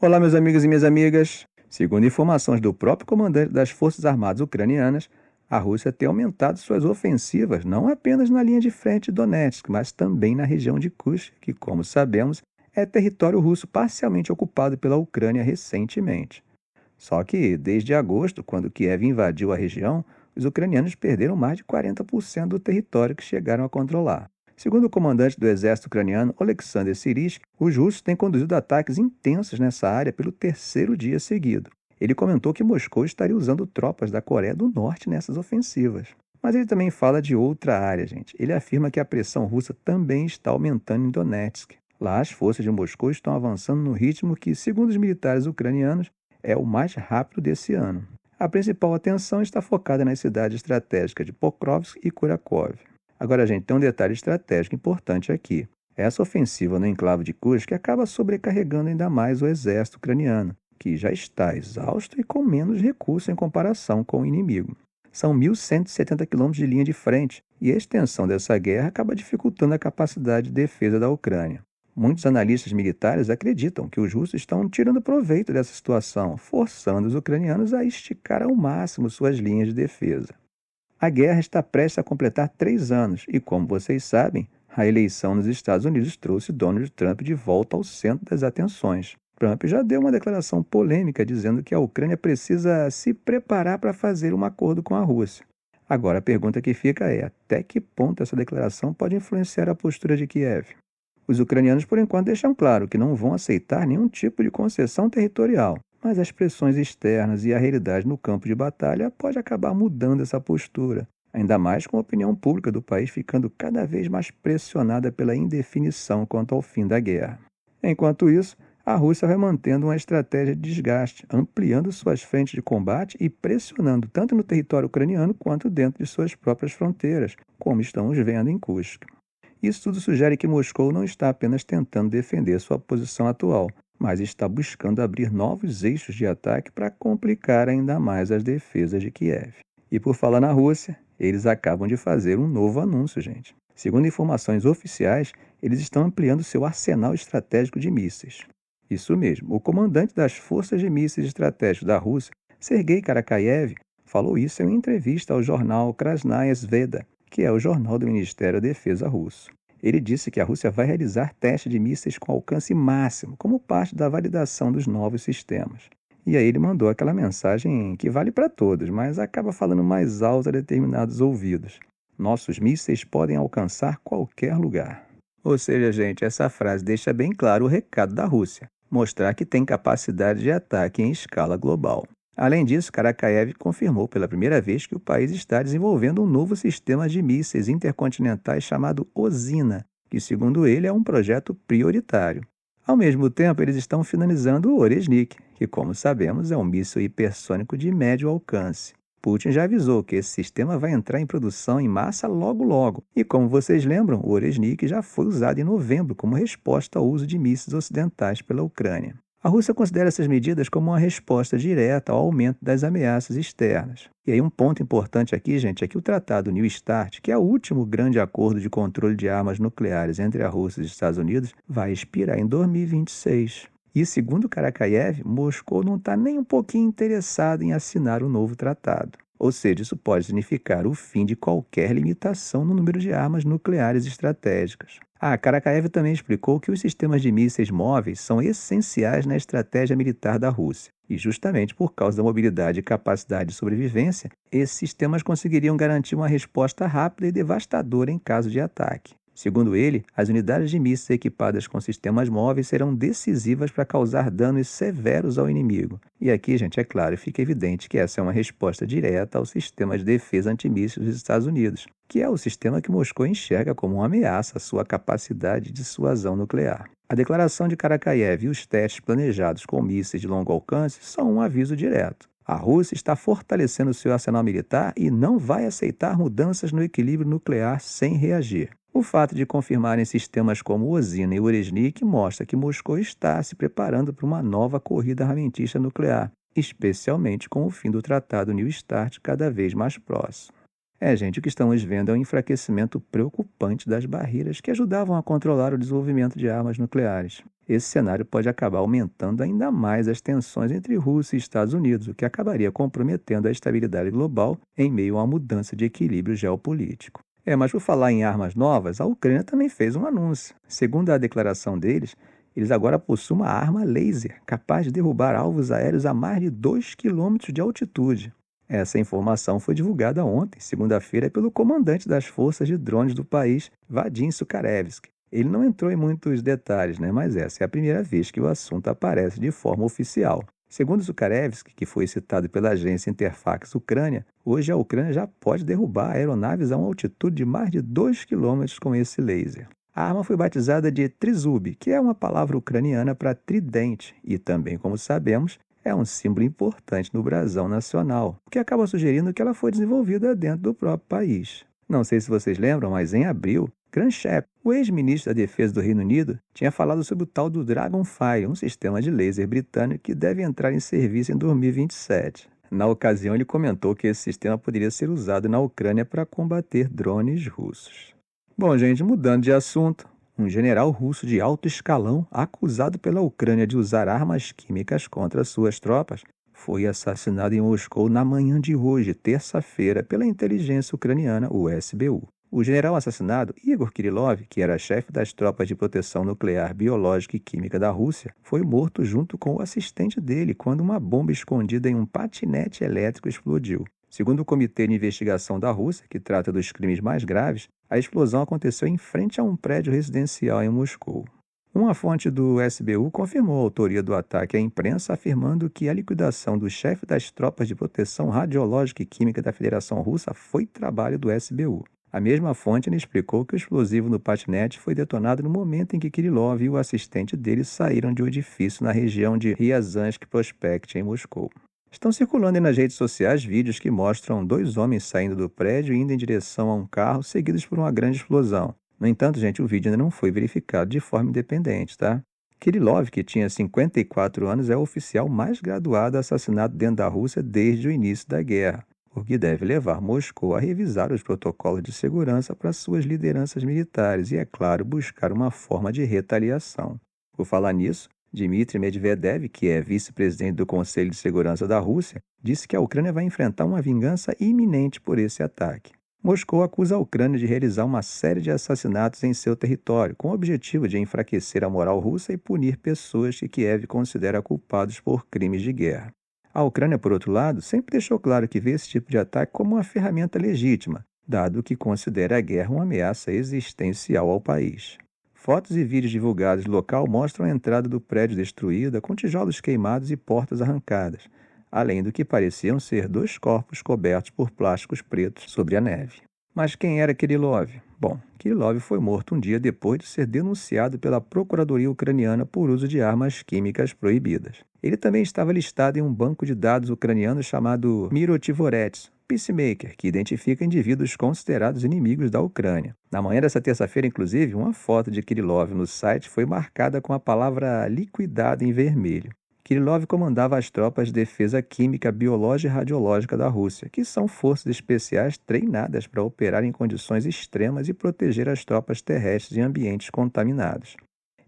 Olá, meus amigos e minhas amigas. Segundo informações do próprio comandante das Forças Armadas Ucranianas, a Rússia tem aumentado suas ofensivas não apenas na linha de frente de Donetsk, mas também na região de Kursk, que, como sabemos, é território russo parcialmente ocupado pela Ucrânia recentemente. Só que, desde agosto, quando Kiev invadiu a região, os ucranianos perderam mais de 40% do território que chegaram a controlar. Segundo o comandante do exército ucraniano, Oleksandr Syrskyi, os russos têm conduzido ataques intensos nessa área pelo terceiro dia seguido. Ele comentou que Moscou estaria usando tropas da Coreia do Norte nessas ofensivas. Mas ele também fala de outra área, gente. Ele afirma que a pressão russa também está aumentando em Donetsk. Lá, as forças de Moscou estão avançando no ritmo que, segundo os militares ucranianos, é o mais rápido desse ano. A principal atenção está focada nas cidades estratégicas de Pokrovsk e Kurakov. Agora, gente, tem um detalhe estratégico importante aqui. Essa ofensiva no enclave de Kursk acaba sobrecarregando ainda mais o exército ucraniano, que já está exausto e com menos recursos em comparação com o inimigo. São 1.170 quilômetros de linha de frente, e a extensão dessa guerra acaba dificultando a capacidade de defesa da Ucrânia. Muitos analistas militares acreditam que os russos estão tirando proveito dessa situação, forçando os ucranianos a esticar ao máximo suas linhas de defesa. A guerra está prestes a completar 3 anos e, como vocês sabem, a eleição nos Estados Unidos trouxe Donald Trump de volta ao centro das atenções. Trump já deu uma declaração polêmica dizendo que a Ucrânia precisa se preparar para fazer um acordo com a Rússia. Agora a pergunta que fica é: até que ponto essa declaração pode influenciar a postura de Kiev? Os ucranianos, por enquanto, deixam claro que não vão aceitar nenhum tipo de concessão territorial, mas as pressões externas e a realidade no campo de batalha pode acabar mudando essa postura, ainda mais com a opinião pública do país ficando cada vez mais pressionada pela indefinição quanto ao fim da guerra. Enquanto isso, a Rússia vai mantendo uma estratégia de desgaste, ampliando suas frentes de combate e pressionando tanto no território ucraniano quanto dentro de suas próprias fronteiras, como estamos vendo em Kursk. Isso tudo sugere que Moscou não está apenas tentando defender sua posição atual, mas está buscando abrir novos eixos de ataque para complicar ainda mais as defesas de Kiev. E por falar na Rússia, eles acabam de fazer um novo anúncio, gente. Segundo informações oficiais, eles estão ampliando seu arsenal estratégico de mísseis. Isso mesmo, o comandante das forças de mísseis estratégicos da Rússia, Sergei Karakayev, falou isso em uma entrevista ao jornal Krasnaya Zveda, que é o jornal do Ministério da Defesa russo. Ele disse que a Rússia vai realizar testes de mísseis com alcance máximo, como parte da validação dos novos sistemas. E aí ele mandou aquela mensagem que vale para todos, mas acaba falando mais alto a determinados ouvidos. Nossos mísseis podem alcançar qualquer lugar. Ou seja, gente, essa frase deixa bem claro o recado da Rússia, mostrar que tem capacidade de ataque em escala global. Além disso, Karakayev confirmou pela primeira vez que o país está desenvolvendo um novo sistema de mísseis intercontinentais chamado Osina, que, segundo ele, é um projeto prioritário. Ao mesmo tempo, eles estão finalizando o Oresnik, que, como sabemos, é um míssil hipersônico de médio alcance. Putin já avisou que esse sistema vai entrar em produção em massa logo. E como vocês lembram, o Oresnik já foi usado em novembro como resposta ao uso de mísseis ocidentais pela Ucrânia. A Rússia considera essas medidas como uma resposta direta ao aumento das ameaças externas. E aí um ponto importante aqui, gente, é que o Tratado New START, que é o último grande acordo de controle de armas nucleares entre a Rússia e os Estados Unidos, vai expirar em 2026. E, segundo Karakayev, Moscou não está nem um pouquinho interessado em assinar o novo tratado. Ou seja, isso pode significar o fim de qualquer limitação no número de armas nucleares estratégicas. Karakayev também explicou que os sistemas de mísseis móveis são essenciais na estratégia militar da Rússia. E justamente por causa da mobilidade e capacidade de sobrevivência, esses sistemas conseguiriam garantir uma resposta rápida e devastadora em caso de ataque. Segundo ele, as unidades de mísseis equipadas com sistemas móveis serão decisivas para causar danos severos ao inimigo. E aqui, gente, é claro, fica evidente que essa é uma resposta direta ao sistema de defesa antimísseis dos Estados Unidos, que é o sistema que Moscou enxerga como uma ameaça à sua capacidade de dissuasão nuclear. A declaração de Karakayev e os testes planejados com mísseis de longo alcance são um aviso direto. A Rússia está fortalecendo seu arsenal militar e não vai aceitar mudanças no equilíbrio nuclear sem reagir. O fato de confirmarem sistemas como Osina e Oresnik mostra que Moscou está se preparando para uma nova corrida armamentista nuclear, especialmente com o fim do Tratado New START cada vez mais próximo. Gente, o que estamos vendo é um enfraquecimento preocupante das barreiras que ajudavam a controlar o desenvolvimento de armas nucleares. Esse cenário pode acabar aumentando ainda mais as tensões entre Rússia e Estados Unidos, o que acabaria comprometendo a estabilidade global em meio a uma mudança de equilíbrio geopolítico. Mas por falar em armas novas, a Ucrânia também fez um anúncio. Segundo a declaração deles, eles agora possuem uma arma laser capaz de derrubar alvos aéreos a mais de 2 quilômetros de altitude. Essa informação foi divulgada ontem, segunda-feira, pelo comandante das forças de drones do país, Vadim Sukharevsky. Ele não entrou em muitos detalhes, mas essa é a primeira vez que o assunto aparece de forma oficial. Segundo Sukharevsky, que foi citado pela agência Interfax Ucrânia, hoje a Ucrânia já pode derrubar aeronaves a uma altitude de mais de 2 quilômetros com esse laser. A arma foi batizada de Trizub, que é uma palavra ucraniana para tridente, e também, como sabemos, é um símbolo importante no brasão nacional, o que acaba sugerindo que ela foi desenvolvida dentro do próprio país. Não sei se vocês lembram, mas em abril, Grant Shapps, o ex-ministro da Defesa do Reino Unido, tinha falado sobre o tal do Dragonfire, um sistema de laser britânico que deve entrar em serviço em 2027. Na ocasião, ele comentou que esse sistema poderia ser usado na Ucrânia para combater drones russos. Bom, gente, mudando de assunto, um general russo de alto escalão, acusado pela Ucrânia de usar armas químicas contra suas tropas, foi assassinado em Moscou na manhã de hoje, terça-feira, pela inteligência ucraniana, o SBU. O general assassinado, Igor Kirillov, que era chefe das tropas de proteção nuclear, biológica e química da Rússia, foi morto junto com o assistente dele quando uma bomba escondida em um patinete elétrico explodiu. Segundo o Comitê de Investigação da Rússia, que trata dos crimes mais graves, a explosão aconteceu em frente a um prédio residencial em Moscou. Uma fonte do SBU confirmou a autoria do ataque à imprensa, afirmando que a liquidação do chefe das tropas de proteção radiológica e química da Federação Russa foi trabalho do SBU. A mesma fonte explicou que o explosivo no patinete foi detonado no momento em que Kirillov e o assistente dele saíram de um edifício na região de Ryazansk Prospekt, em Moscou. Estão circulando nas redes sociais vídeos que mostram 2 homens saindo do prédio e indo em direção a um carro, seguidos por uma grande explosão. No entanto, gente, o vídeo ainda não foi verificado de forma independente, tá? Kirillov, que tinha 54 anos, é o oficial mais graduado assassinado dentro da Rússia desde o início da guerra, o que deve levar Moscou a revisar os protocolos de segurança para suas lideranças militares e, é claro, buscar uma forma de retaliação. Por falar nisso, Dmitry Medvedev, que é vice-presidente do Conselho de Segurança da Rússia, disse que a Ucrânia vai enfrentar uma vingança iminente por esse ataque. Moscou acusa a Ucrânia de realizar uma série de assassinatos em seu território, com o objetivo de enfraquecer a moral russa e punir pessoas que Kiev considera culpados por crimes de guerra. A Ucrânia, por outro lado, sempre deixou claro que vê esse tipo de ataque como uma ferramenta legítima, dado que considera a guerra uma ameaça existencial ao país. Fotos e vídeos divulgados do local mostram a entrada do prédio destruída, com tijolos queimados e portas arrancadas, além do que pareciam ser 2 corpos cobertos por plásticos pretos sobre a neve. Mas quem era Kirillov? Bom, Kirillov foi morto um dia depois de ser denunciado pela Procuradoria Ucraniana por uso de armas químicas proibidas. Ele também estava listado em um banco de dados ucraniano chamado Mirotivorets, Peacemaker, que identifica indivíduos considerados inimigos da Ucrânia. Na manhã dessa terça-feira, inclusive, uma foto de Kirillov no site foi marcada com a palavra liquidado em vermelho. Kirillov comandava as tropas de defesa química, biológica e radiológica da Rússia, que são forças especiais treinadas para operar em condições extremas e proteger as tropas terrestres em ambientes contaminados.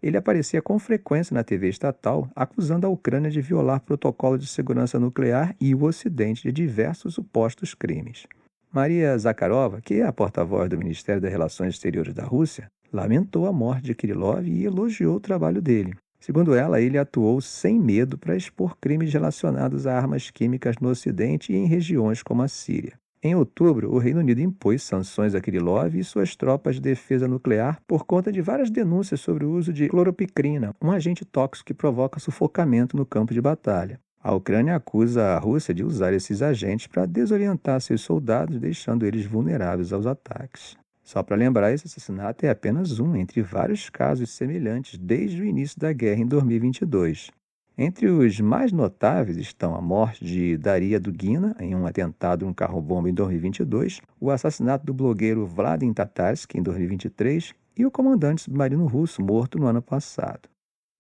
Ele aparecia com frequência na TV estatal, acusando a Ucrânia de violar protocolos de segurança nuclear e o Ocidente de diversos supostos crimes. Maria Zakharova, que é a porta-voz do Ministério das Relações Exteriores da Rússia, lamentou a morte de Kirillov e elogiou o trabalho dele. Segundo ela, ele atuou sem medo para expor crimes relacionados a armas químicas no Ocidente e em regiões como a Síria. Em outubro, o Reino Unido impôs sanções a Kirillov e suas tropas de defesa nuclear por conta de várias denúncias sobre o uso de cloropicrina, um agente tóxico que provoca sufocamento no campo de batalha. A Ucrânia acusa a Rússia de usar esses agentes para desorientar seus soldados, deixando eles vulneráveis aos ataques. Só para lembrar, esse assassinato é apenas um entre vários casos semelhantes desde o início da guerra em 2022. Entre os mais notáveis estão a morte de Daria Dugina, em um atentado em um carro-bomba em 2022, o assassinato do blogueiro Vladimir Tatarsky em 2023 e o comandante submarino russo morto no ano passado.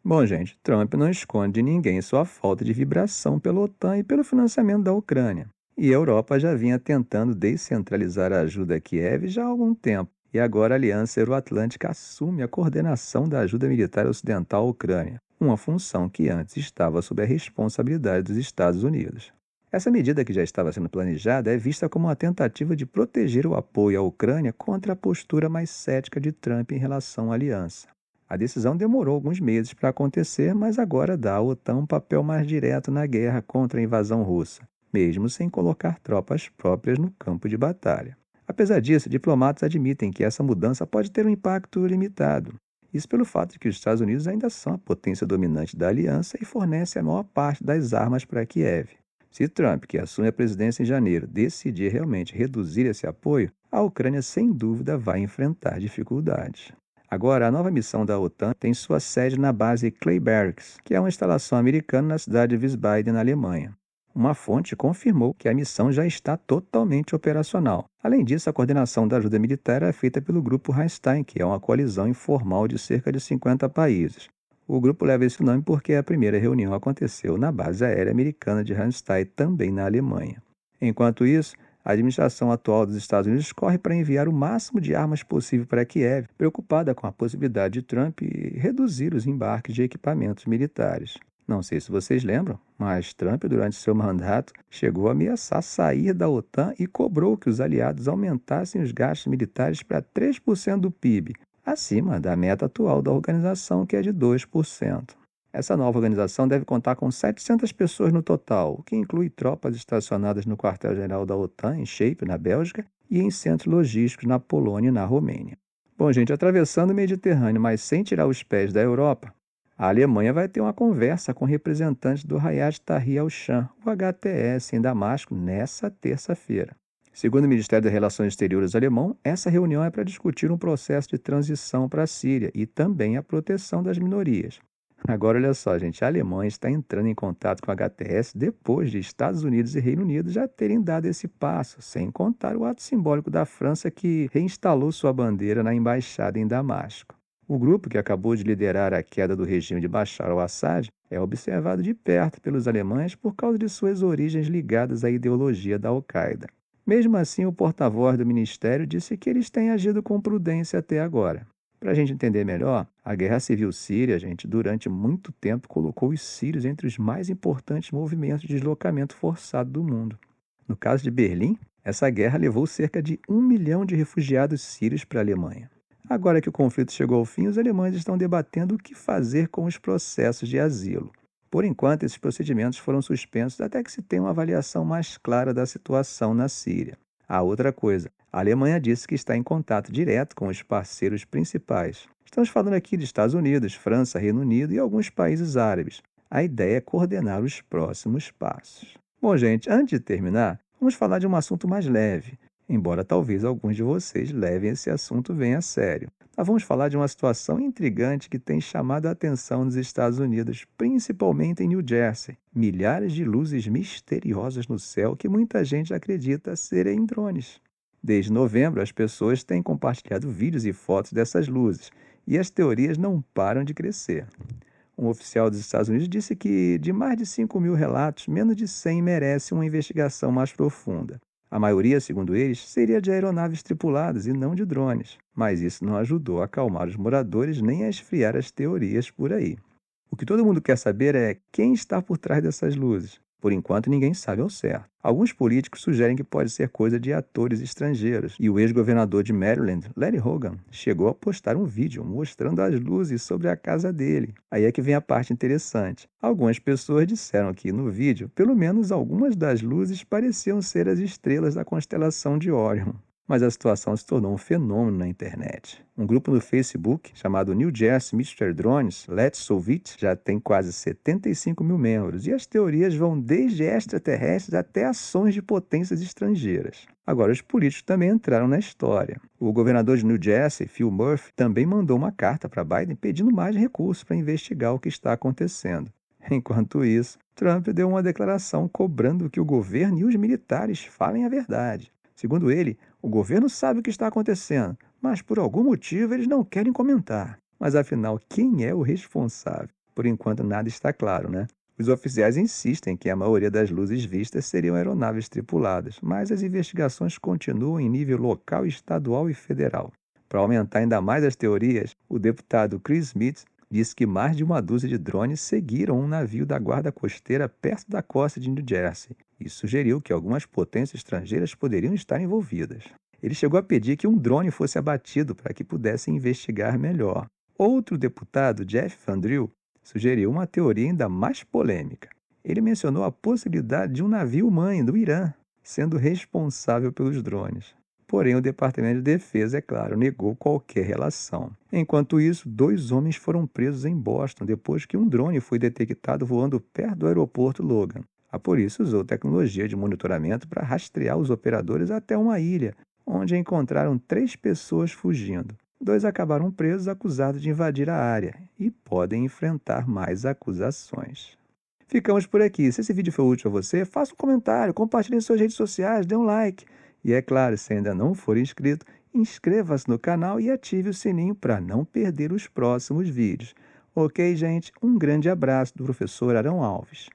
Bom, gente, Trump não esconde de ninguém sua falta de vibração pela OTAN e pelo financiamento da Ucrânia. E a Europa já vinha tentando descentralizar a ajuda a Kiev já há algum tempo. E agora a Aliança Euroatlântica assume a coordenação da ajuda militar ocidental à Ucrânia, uma função que antes estava sob a responsabilidade dos Estados Unidos. Essa medida, que já estava sendo planejada, é vista como uma tentativa de proteger o apoio à Ucrânia contra a postura mais cética de Trump em relação à aliança. A decisão demorou alguns meses para acontecer, mas agora dá à OTAN um papel mais direto na guerra contra a invasão russa, mesmo sem colocar tropas próprias no campo de batalha. Apesar disso, diplomatas admitem que essa mudança pode ter um impacto limitado. Isso pelo fato de que os Estados Unidos ainda são a potência dominante da aliança e fornecem a maior parte das armas para Kiev. Se Trump, que assume a presidência em janeiro, decidir realmente reduzir esse apoio, a Ucrânia sem dúvida vai enfrentar dificuldades. Agora, a nova missão da OTAN tem sua sede na base Clay Barracks, que é uma instalação americana na cidade de Wiesbaden, na Alemanha. Uma fonte confirmou que a missão já está totalmente operacional. Além disso, a coordenação da ajuda militar é feita pelo Grupo Rammstein, que é uma coalizão informal de cerca de 50 países. O grupo leva esse nome porque a primeira reunião aconteceu na base aérea americana de Rammstein, também na Alemanha. Enquanto isso, a administração atual dos Estados Unidos corre para enviar o máximo de armas possível para Kiev, preocupada com a possibilidade de Trump reduzir os embarques de equipamentos militares. Não sei se vocês lembram, mas Trump, durante seu mandato, chegou a ameaçar sair da OTAN e cobrou que os aliados aumentassem os gastos militares para 3% do PIB, acima da meta atual da organização, que é de 2%. Essa nova organização deve contar com 700 pessoas no total, o que inclui tropas estacionadas no quartel-general da OTAN, em Shape, na Bélgica, e em centros logísticos na Polônia e na Romênia. Bom, gente, atravessando o Mediterrâneo, mas sem tirar os pés da Europa, a Alemanha vai ter uma conversa com representantes do Hayat Tahrir al-Sham, o HTS, em Damasco, nesta terça-feira. Segundo o Ministério das Relações Exteriores alemão, essa reunião é para discutir um processo de transição para a Síria e também a proteção das minorias. Agora, olha só, gente, a Alemanha está entrando em contato com o HTS depois de Estados Unidos e Reino Unido já terem dado esse passo, sem contar o ato simbólico da França, que reinstalou sua bandeira na embaixada em Damasco. O grupo, que acabou de liderar a queda do regime de Bashar al-Assad, é observado de perto pelos alemães por causa de suas origens ligadas à ideologia da Al-Qaeda. Mesmo assim, o porta-voz do ministério disse que eles têm agido com prudência até agora. Para a gente entender melhor, a guerra civil síria, gente, durante muito tempo colocou os sírios entre os mais importantes movimentos de deslocamento forçado do mundo. No caso de Berlim, essa guerra levou cerca de 1 milhão de refugiados sírios para a Alemanha. Agora que o conflito chegou ao fim, os alemães estão debatendo o que fazer com os processos de asilo. Por enquanto, esses procedimentos foram suspensos até que se tenha uma avaliação mais clara da situação na Síria. A outra coisa, a Alemanha disse que está em contato direto com os parceiros principais. Estamos falando aqui de Estados Unidos, França, Reino Unido e alguns países árabes. A ideia é coordenar os próximos passos. Bom, gente, antes de terminar, vamos falar de um assunto mais leve, embora talvez alguns de vocês levem esse assunto bem a sério. Nós vamos falar de uma situação intrigante que tem chamado a atenção nos Estados Unidos, principalmente em New Jersey. Milhares de luzes misteriosas no céu que muita gente acredita serem drones. Desde novembro, as pessoas têm compartilhado vídeos e fotos dessas luzes, e as teorias não param de crescer. Um oficial dos Estados Unidos disse que, de mais de 5.000 relatos, menos de 100 merecem uma investigação mais profunda. A maioria, segundo eles, seria de aeronaves tripuladas e não de drones, mas isso não ajudou a acalmar os moradores nem a esfriar as teorias por aí. O que todo mundo quer saber é quem está por trás dessas luzes. Por enquanto, ninguém sabe ao certo. Alguns políticos sugerem que pode ser coisa de atores estrangeiros, e o ex-governador de Maryland, Larry Hogan, chegou a postar um vídeo mostrando as luzes sobre a casa dele. Aí é que vem a parte interessante. Algumas pessoas disseram que, no vídeo, pelo menos algumas das luzes pareciam ser as estrelas da constelação de Orion. Mas a situação se tornou um fenômeno na internet. Um grupo no Facebook, chamado New Jersey Mystery Drones, Let's Solve It, já tem quase 75 mil membros, e as teorias vão desde extraterrestres até ações de potências estrangeiras. Agora, os políticos também entraram na história. O governador de New Jersey, Phil Murphy, também mandou uma carta para Biden pedindo mais recursos para investigar o que está acontecendo. Enquanto isso, Trump deu uma declaração cobrando que o governo e os militares falem a verdade. Segundo ele, o governo sabe o que está acontecendo, mas por algum motivo eles não querem comentar. Mas afinal, quem é o responsável? Por enquanto nada está claro, né? Os oficiais insistem que a maioria das luzes vistas seriam aeronaves tripuladas, mas as investigações continuam em nível local, estadual e federal. Para aumentar ainda mais as teorias, o deputado Chris Smith disse que mais de uma dúzia de drones seguiram um navio da guarda costeira perto da costa de New Jersey e sugeriu que algumas potências estrangeiras poderiam estar envolvidas. Ele chegou a pedir que um drone fosse abatido para que pudessem investigar melhor. Outro deputado, Jeff Van Drew, sugeriu uma teoria ainda mais polêmica. Ele mencionou a possibilidade de um navio-mãe do Irã sendo responsável pelos drones. Porém, o Departamento de Defesa, é claro, negou qualquer relação. Enquanto isso, 2 homens foram presos em Boston depois que um drone foi detectado voando perto do aeroporto Logan. A polícia usou tecnologia de monitoramento para rastrear os operadores até uma ilha, onde encontraram 3 pessoas fugindo. 2 acabaram presos acusados de invadir a área e podem enfrentar mais acusações. Ficamos por aqui. Se esse vídeo foi útil a você, faça um comentário, compartilhe em suas redes sociais, dê um like. E é claro, se ainda não for inscrito, inscreva-se no canal e ative o sininho para não perder os próximos vídeos. Ok, gente? Um grande abraço do professor Arão Alves.